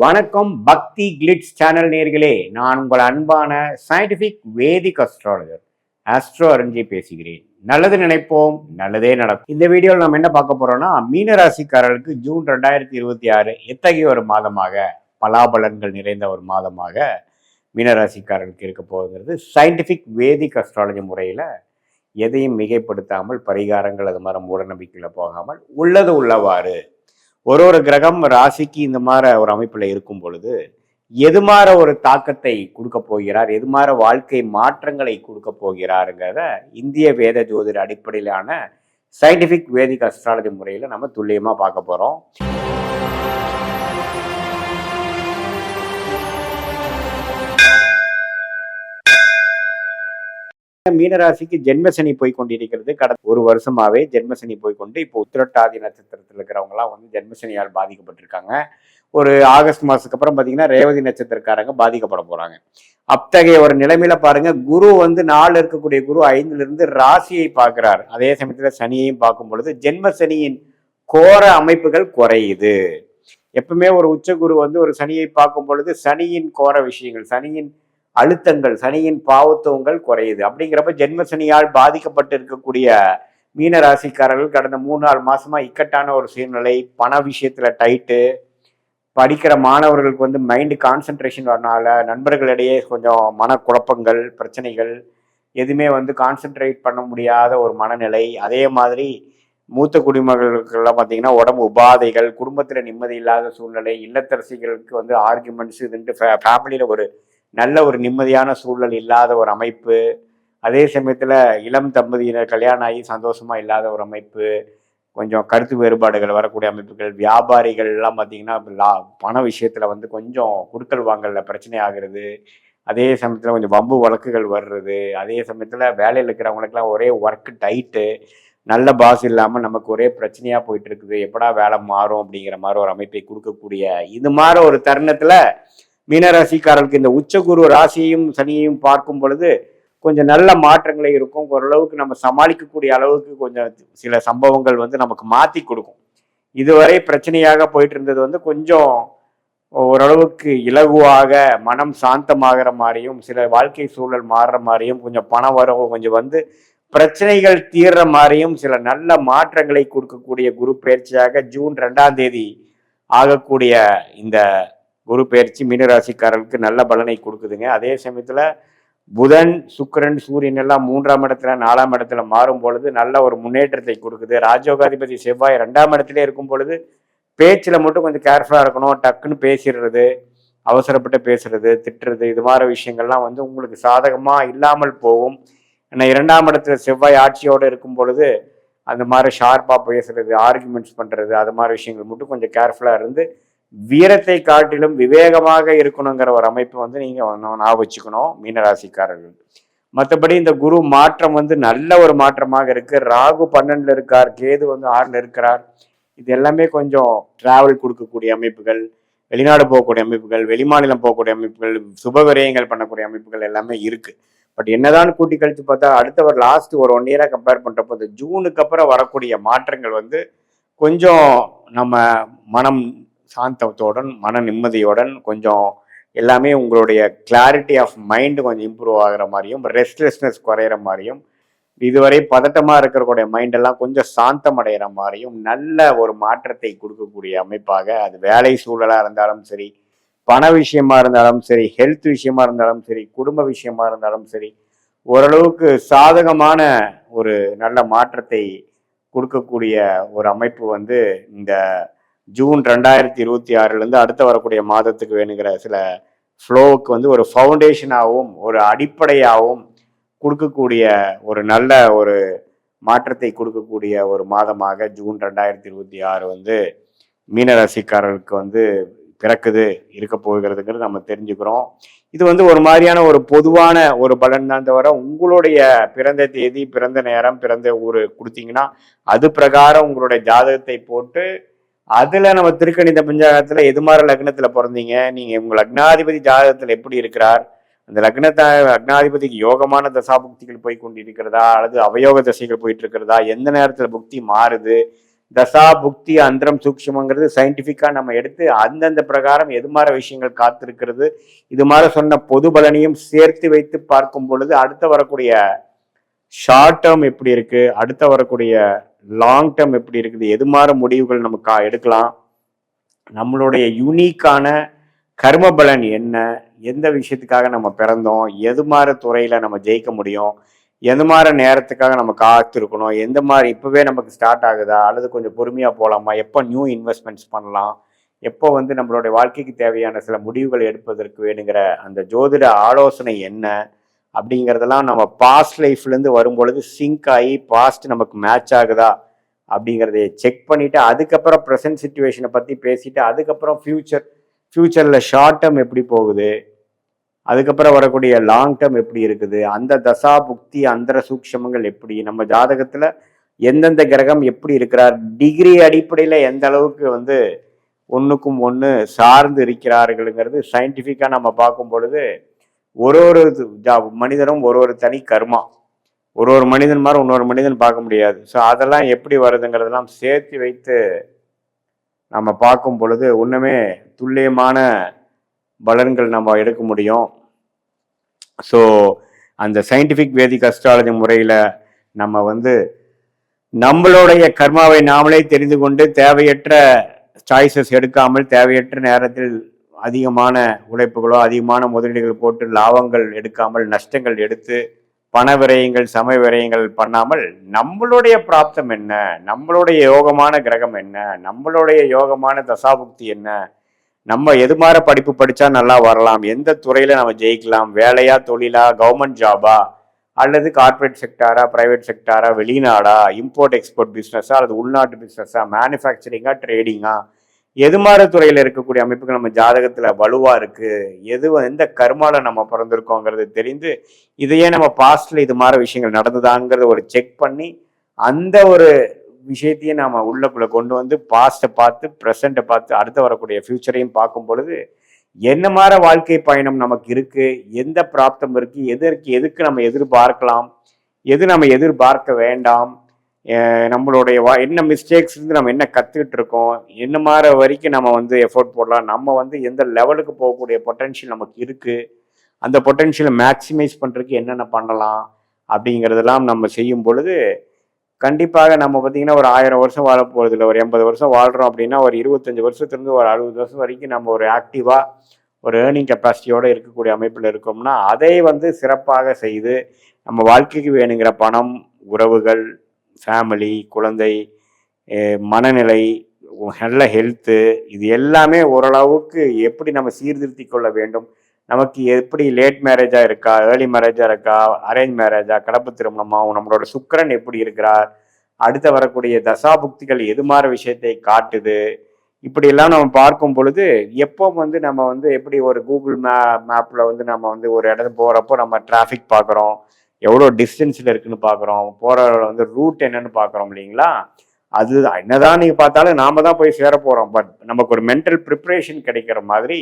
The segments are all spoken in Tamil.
வணக்கம் பக்தி கிளிட்ஸ் சேனல் நேர்களே, நான் உங்கள் அன்பான சயின்டிபிக் வேதிக் அஸ்ட்ராலஜர் ஆஸ்ட்ரோ அருஞ்சி பேசுகிறேன். நல்லது நினைப்போம், நல்லதே நடக்கும். இந்த வீடியோவில் நம்ம என்ன பார்க்க போறோம்னா, மீனராசிக்காரர்களுக்கு ஜூன் 2026 எத்தகைய ஒரு மாதமாக, பலாபலன்கள் நிறைந்த ஒரு மாதமாக மீனராசிக்காரர்களுக்கு இருக்க போகுங்கிறது சயின்டிபிக் வேதிக் அஸ்ட்ராலஜி முறையில் எதையும் மிகைப்படுத்தாமல், பரிகாரங்கள் அது மாதிரி மூட நம்பிக்கையில் போகாமல் உள்ளது உள்ளவாறு ஒரு கிரகம் ராசிக்கு இந்த மாதிரி ஒரு அமைப்புல இருக்கும் பொழுது எது மாதிரி ஒரு தாக்கத்தை கொடுக்க போகிறார், எது மாதிரி வாழ்க்கை மாற்றங்களை கொடுக்க போகிறாருங்கிறத இந்திய வேத ஜோதிட அடிப்படையிலான சயின்டிபிக் வேதிக் அஸ்ட்ராலஜி முறையில நம்ம துல்லியமா பார்க்க போறோம். மீனராசிக்கு ஜென்மசனி போய் கொண்டிருக்கிறது. கடந்த ஒரு வருஷமாவே ஜென்மசனி போய்கொண்டு இப்போ உத்திரட்டாதி நட்சத்திரத்தில் இருக்கிறவங்க எல்லாம் வந்து ஜென்மசனியால் பாதிக்கப்பட்டிருக்காங்க. ஒரு ஆகஸ்ட் மாசத்துக்கு அப்புறம் பாத்தீங்கன்னா ரேவதி நட்சத்திரக்காரங்க பாதிக்கப்பட போறாங்க. அத்தகைய ஒரு நிலைமையில பாருங்க, குரு வந்து 4 இருக்கக்கூடிய குரு 5ல இருந்து ராசியை பார்க்கிறார். அதே சமயத்துல சனியையும் பார்க்கும் பொழுது ஜென்மசனியின் கோர அமைப்புகள் குறையுது. எப்பவுமே ஒரு உச்ச குரு வந்து ஒரு சனியை பார்க்கும் பொழுது சனியின் கோர விஷயங்கள், சனியின் அழுத்தங்கள், சனியின் பாவத்துவங்கள் குறையுது. அப்படிங்கிறப்ப ஜென்மசனியால் பாதிக்கப்பட்டு இருக்கக்கூடிய மீன ராசிக்காரர்கள் கடந்த 3-4 மாசமா இக்கட்டான ஒரு சூழ்நிலை, பண விஷயத்துல டைட்டு, படிக்கிற மாணவர்களுக்கு வந்து மைண்டு கான்சென்ட்ரேஷன் வரனால நண்பர்களிடையே கொஞ்சம் மனக்குழப்பங்கள், பிரச்சனைகள், எதுவுமே வந்து கான்சென்ட்ரேட் பண்ண முடியாத ஒரு மனநிலை. அதே மாதிரி மூத்த குடிமகளுக்கெல்லாம் பார்த்தீங்கன்னா உடம்பு உபாதைகள், குடும்பத்துல நிம்மதி இல்லாத சூழ்நிலை, இல்லத்தரசிகளுக்கு வந்து ஆர்குமெண்ட்ஸ், இதுன்ட்டு ஃபேமிலியில ஒரு நல்ல ஒரு நிம்மதியான சூழல் இல்லாத ஒரு அமைப்பு. அதே சமயத்துல இளம் தம்பதியினர் கல்யாணம் ஆகி சந்தோஷமா இல்லாத ஒரு அமைப்பு, கொஞ்சம் கருத்து வேறுபாடுகள் வரக்கூடிய அமைப்புகள், வியாபாரிகள் எல்லாம் பார்த்தீங்கன்னா பண விஷயத்துல வந்து கொஞ்சம் குடுக்கல் வாங்கல பிரச்சனை ஆகுறது. அதே சமயத்துல கொஞ்சம் வம்பு வழக்குகள் வர்றது. அதே சமயத்துல வேலையில் இருக்கிறவங்களுக்குலாம் ஒரே ஒர்க் டைட்டு, நல்ல பாஸ் இல்லாமல் நமக்கு ஒரே பிரச்சனையா போயிட்டு இருக்குது, எப்படா வேலை மாறும் அப்படிங்கிற மாதிரி ஒரு அமைப்பை கொடுக்கக்கூடிய இது மாதிரி ஒரு தருணத்துல மீனராசிக்காரர்களுக்கு இந்த உச்சகுரு ராசியையும் சனியையும் பார்க்கும் பொழுது கொஞ்சம் நல்ல மாற்றங்களே இருக்கும். ஓரளவுக்கு நம்ம சமாளிக்கக்கூடிய அளவுக்கு கொஞ்சம் சில சம்பவங்கள் வந்து நமக்கு மாற்றி கொடுக்கும். இதுவரை பிரச்சனையாக போயிட்டு இருந்தது வந்து கொஞ்சம் ஓரளவுக்கு இலகுவாக, மனம் சாந்தமாகிற மாதிரியும், சில வாழ்க்கை சூழல் மாறுற மாதிரியும், கொஞ்சம் பணம் வரவு கொஞ்சம் வந்து பிரச்சனைகள் தீர்ற மாதிரியும் சில நல்ல மாற்றங்களை கொடுக்கக்கூடிய குரு பயிற்சியாக ஜூன் 2ஆம் தேதி ஆகக்கூடிய இந்த குரு பயிற்சி மீனராசிக்காரர்களுக்கு நல்ல பலனை கொடுக்குதுங்க. அதே சமயத்துல புதன், சுக்கிரன், சூரியன் எல்லாம் 3ஆம் இடத்துல 4ஆம் இடத்துல மாறும் பொழுது நல்ல ஒரு முன்னேற்றத்தை கொடுக்குது. ராஜயோகாதிபதி செவ்வாய் 2ஆம் இடத்துல இருக்கும் பொழுது பேச்சுல மட்டும் கொஞ்சம் கேர்ஃபுல்லா இருக்கணும். டக்குன்னு பேசிடுறது, அவசரப்பட்டு பேசுறது, திட்டுறது, இது மாதிரி விஷயங்கள்லாம் வந்து உங்களுக்கு சாதகமா இல்லாமல் போகும். ஏன்னா 2ஆம் இடத்துல செவ்வாய் ஆட்சியோடு இருக்கும் பொழுது அந்த மாதிரி ஷார்ப்பா பேசுறது, ஆர்குமெண்ட்ஸ் பண்றது, அது மாதிரி விஷயங்கள் மட்டும் கொஞ்சம் கேர்ஃபுல்லா இருந்து வீரத்தை காட்டிலும் விவேகமாக இருக்கணுங்கிற ஒரு அமைப்பு வந்து நீங்க ஞாபகம் வச்சுக்கணும் மீனராசிக்காரர்கள். மற்றபடி இந்த குரு மாற்றம் வந்து நல்ல ஒரு மாற்றமாக இருக்கு. ராகு 12ல இருக்கார், கேது வந்து 6ல இருக்கிறார். இது எல்லாமே கொஞ்சம் டிராவல் கொடுக்கக்கூடிய அமைப்புகள், வெளிநாடு போகக்கூடிய அமைப்புகள், வெளிமாநிலம் போகக்கூடிய அமைப்புகள், சுப விரயங்கள் பண்ணக்கூடிய அமைப்புகள் எல்லாமே இருக்கு. பட் என்னதான் கூட்டி கழித்து பார்த்தா அடுத்த ஒரு லாஸ்ட் ஒரு 1 இயரா கம்பேர் பண்றப்போ இந்த ஜூனுக்கு அப்புறம் வரக்கூடிய மாற்றங்கள் வந்து கொஞ்சம் நம்ம மனம் சாந்தத்துடன், மன நிம்மதியுடன், கொஞ்சம் எல்லாமே உங்களுடைய கிளாரிட்டி ஆஃப் மைண்டு கொஞ்சம் இம்ப்ரூவ் ஆகிற மாதிரியும், ரெஸ்ட்லெஸ்னஸ் குறையிற மாதிரியும், இதுவரை பதட்டமா இருக்கிறக்கூடிய மைண்டெல்லாம் கொஞ்சம் சாந்தம் அடைகிற மாதிரியும் நல்ல ஒரு மாற்றத்தை கொடுக்கக்கூடிய அமைப்பாக, அது வேலை சூழலா இருந்தாலும் சரி, பண விஷயமா இருந்தாலும் சரி, ஹெல்த் விஷயமா இருந்தாலும் சரி, குடும்ப விஷயமா இருந்தாலும் சரி, ஓரளவுக்கு சாதகமான ஒரு நல்ல மாற்றத்தை கொடுக்கக்கூடிய ஒரு அமைப்பு வந்து இந்த ஜூன் 2026 அடுத்து வரக்கூடிய மாதத்துக்கு வேணுங்கிற சில ஃப்ளோவுக்கு வந்து ஒரு ஃபவுண்டேஷனாகவும் ஒரு அடிப்படையாகவும் கொடுக்கக்கூடிய ஒரு நல்ல ஒரு மாற்றத்தை கொடுக்கக்கூடிய ஒரு மாதமாக ஜூன் 2026 வந்து மீனராசிக்காரர்களுக்கு வந்து பிறக்குது, இருக்க போகிறதுங்கிறது நம்ம தெரிஞ்சுக்கிறோம். இது வந்து ஒரு மாதிரியான ஒரு பொதுவான ஒரு பலன் தான் தவிர உங்களுடைய பிறந்த தேதி, பிறந்த நேரம், பிறந்த ஊர் கொடுத்தீங்கன்னா அது பிரகாரம் உங்களுடைய ஜாதகத்தை போட்டு அதுல நம்ம திருக்கணித பஞ்சாங்கத்துல எது மாதிரி லக்னத்துல பிறந்தீங்க, நீங்க உங்க லக்னாதிபதி ஜாதகத்துல எப்படி இருக்கிறார், அந்த லக்னாதிபதிக்கு யோகமான தசாபுக்திகள் போய் கொண்டிருக்கிறதா அல்லது அவயோக தசைகள் போயிட்டு இருக்கிறதா, எந்த நேரத்துல புக்தி மாறுது, தசா புக்தி அந்தரம் சூக்ஷ்மங்கிறது சயின்டிஃபிக்கா நம்ம எடுத்து அந்தந்த பிரகாரம் எது மாதிரி விஷயங்கள் காத்திருக்கிறது, இது மாதிரி சொன்ன பொது பலனையும் சேர்த்து வைத்து பார்க்கும் பொழுது அடுத்த வரக்கூடிய ஷார்ட் டேர்ம் எப்படி இருக்கு, அடுத்த வரக்கூடிய லாங் டேர்ம் எப்படி இருக்குது, எது மாதிரி முடிவுகள் நமக்கு எடுக்கலாம், நம்மளுடைய யூனிக்கான கர்ம பலன் என்ன, எந்த விஷயத்துக்காக நம்ம பிறந்தோம், எது மாதிரி துறையில நம்ம ஜெயிக்க முடியும், எந்த மாதிரி நேரத்துக்காக நம்ம காத்திருக்கணும், எந்த மாதிரி இப்பவே நமக்கு ஸ்டார்ட் ஆகுதா அல்லது கொஞ்சம் பொறுமையா போகலாமா, எப்போ நியூ இன்வெஸ்ட்மெண்ட்ஸ் பண்ணலாம், எப்போ வந்து நம்மளுடைய வாழ்க்கைக்கு தேவையான சில முடிவுகள் எடுப்பதற்கு வேணுங்கிற அந்த ஜோதிட ஆலோசனை என்ன அப்படிங்கிறதெல்லாம் நம்ம பாஸ்ட் லைஃப்லேருந்து வரும்பொழுது சிங்க் ஆகி பாஸ்ட் நமக்கு மேட்ச் ஆகுதா அப்படிங்கிறத செக் பண்ணிவிட்டு அதுக்கப்புறம் ப்ரெசன்ட் சுச்சுவேஷனை பற்றி பேசிட்டு அதுக்கப்புறம் ஃப்யூச்சரில் ஷார்ட் டேர்ம் எப்படி போகுது, அதுக்கப்புறம் வரக்கூடிய லாங் டேர்ம் எப்படி இருக்குது, அந்த தசா புக்தி அந்தர சூக்ஷமங்கள் எப்படி, நம்ம ஜாதகத்தில் எந்தெந்த கிரகம் எப்படி இருக்கிறார், டிகிரி அடிப்படையில் எந்த அளவுக்கு வந்து ஒன்றுக்கும் ஒன்று சார்ந்து இருக்கிறார்களுங்கிறது சயின்டிஃபிக்காக நம்ம பார்க்கும் பொழுது ஒரு மனிதனும் ஒரு தனி கர்மா, ஒரு மனிதன் மாதிரி இன்னொரு மனிதன் பார்க்க முடியாது. ஸோ அதெல்லாம் எப்படி வருதுங்கிறதெல்லாம் சேர்த்து வைத்து நம்ம பார்க்கும் பொழுது ஒன்றுமே துல்லியமான பலன்கள் நம்ம எடுக்க முடியும். ஸோ அந்த சயின்டிஃபிக் வேதிக் அஸ்ட்ராலஜி முறையில் நம்ம வந்து நம்மளுடைய கர்மாவை நாமளே தெரிந்து கொண்டு தேவையற்ற சாய்ஸஸ் எடுக்காமல் தேவையற்ற நேரத்தில் அதிகமான உழைப்புகளோ அதிகமான முதலீடுகள் போட்டு லாபங்கள் எடுக்காமல் நஷ்டங்கள் எடுத்து பண விரயங்கள் சமய விரயங்கள் பண்ணாமல் நம்மளுடைய பிராப்தம் என்ன, நம்மளுடைய யோகமான கிரகம் என்ன, நம்மளுடைய யோகமான தசாபுக்தி என்ன, நம்ம எது மாதிரி படிப்பு படித்தா நல்லா வரலாம், எந்த துறையில் நம்ம ஜெயிக்கலாம், வேலையா தொழிலா கவர்மெண்ட் ஜாபா அல்லது கார்பரேட் செக்டாரா பிரைவேட் செக்டாரா வெளிநாடா இம்போர்ட் எக்ஸ்போர்ட் பிஸ்னஸா அல்லது உள்நாட்டு பிஸ்னஸா மேனுஃபேக்சரிங்கா ட்ரேடிங்கா எது மாதிரி துறையில் இருக்கக்கூடிய அமைப்புகள் நம்ம ஜாதகத்தில் வலுவாக இருக்குது, எந்த கர்மாவில் நம்ம பிறந்திருக்கோங்கிறது தெரிந்து இதையே நம்ம பாஸ்டில் இது மாதிரி விஷயங்கள் நடந்ததாங்கிறத ஒரு செக் பண்ணி அந்த ஒரு விஷயத்தையும் நாம் உள்ளக்குள்ளே கொண்டு வந்து பாஸ்ட்டை பார்த்து ப்ரெசண்ட்டை பார்த்து அடுத்து வரக்கூடிய ஃப்யூச்சரையும் பார்க்கும் பொழுது என்ன மாதிரி வாழ்க்கை பயணம் நமக்கு இருக்குது, எந்த பிராப்தம் இருக்குது, எதுக்கு நம்ம எதிர்பார்க்கலாம், எது நம்ம எதிர்பார்க்க வேண்டாம், நம்மளுடைய என்ன மிஸ்டேக்ஸ் இருந்து நம்ம என்ன கற்றுக்கிட்டு இருக்கோம், என்ன மாதிரி வரைக்கும் நம்ம வந்து எஃபோர்ட் போடலாம், நம்ம வந்து எந்த லெவலுக்கு போகக்கூடிய பொட்டென்ஷியல் நமக்கு இருக்குது, அந்த பொட்டென்ஷியலை மேக்சிமைஸ் பண்ணுறதுக்கு என்னென்ன பண்ணலாம் அப்படிங்கிறதெல்லாம் நம்ம செய்யும் பொழுது கண்டிப்பாக நம்ம பார்த்திங்கன்னா ஒரு 1000 வருஷம் வாழ போகிறதில்ல, ஒரு 80 வருஷம் வாழ்கிறோம் அப்படின்னா ஒரு 25 வருஷத்துலேருந்து ஒரு 60 வருஷம் வரைக்கும் நம்ம ஒரு ஆக்டிவாக ஒரு ஏர்னிங் கெப்பாசிட்டியோடு இருக்கக்கூடிய அமைப்பில் இருக்கோம்னா அதை வந்து சிறப்பாக செய்து நம்ம வாழ்க்கைக்கு வேணுங்கிற பணம், உறவுகள், ஃபேமிலி, குழந்தை, மனநிலை, நல்ல ஹெல்த்து, இது எல்லாமே ஓரளவுக்கு எப்படி நம்ம சீர்திருத்தி கொள்ள வேண்டும், நமக்கு எப்படி லேட் மேரேஜாக இருக்கா, ஏர்லி மேரேஜாக இருக்கா, அரேஞ்ச் மேரேஜா, கலப்பு திருமணமா, நம்மளோட சுக்கிரன் எப்படி இருக்கிறார், அடுத்த வரக்கூடிய தசாபுக்திகள் எது மாதிரி விஷயத்தை காட்டுது, இப்படியெல்லாம் நம்ம பார்க்கும் பொழுது எப்போ வந்து நம்ம வந்து எப்படி ஒரு கூகுள் மேப்பில் வந்து நம்ம வந்து ஒரு இடத்துக்கு போகிறப்போ நம்ம டிராஃபிக் பார்க்குறோம், எவ்வளோ டிஸ்டன்ஸில் இருக்குன்னு பார்க்குறோம், போகிற வந்து ரூட் என்னன்னு பார்க்குறோம் இல்லைங்களா, அது என்னதான் நீங்கள் பார்த்தாலும் நாம தான் போய் சேர போகிறோம். பட் நமக்கு ஒரு மென்டல் ப்ரிப்பரேஷன் கிடைக்கிற மாதிரி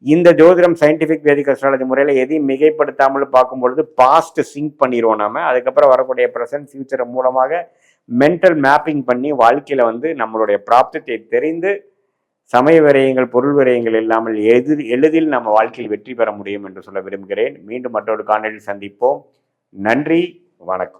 இந்த ஜோதிடம் சயின்டிஃபிக் வேதிக் அஸ்ட்ராலஜி முறையில் எதையும் மிகைப்படுத்தாமல் பார்க்கும் பொழுது பாஸ்ட் சிங்க் பண்ணிடுவோம் நம்ம. அதுக்கப்புறம் வரக்கூடிய ப்ரெசன்ட் ஃபியூச்சர் மூலமாக மென்டல் மேப்பிங் பண்ணி வாழ்க்கையில் வந்து நம்மளுடைய பிராப்தத்தை தெரிந்து சமய விரயங்கள் பொருள் விரயங்கள் இல்லாமல் எளிதில் நம்ம வாழ்க்கையில் வெற்றி பெற முடியும் என்று சொல்ல விரும்புகிறேன். மீண்டும் மற்றொரு காணொலியில் சந்திப்போம். நன்றி, வணக்கம்.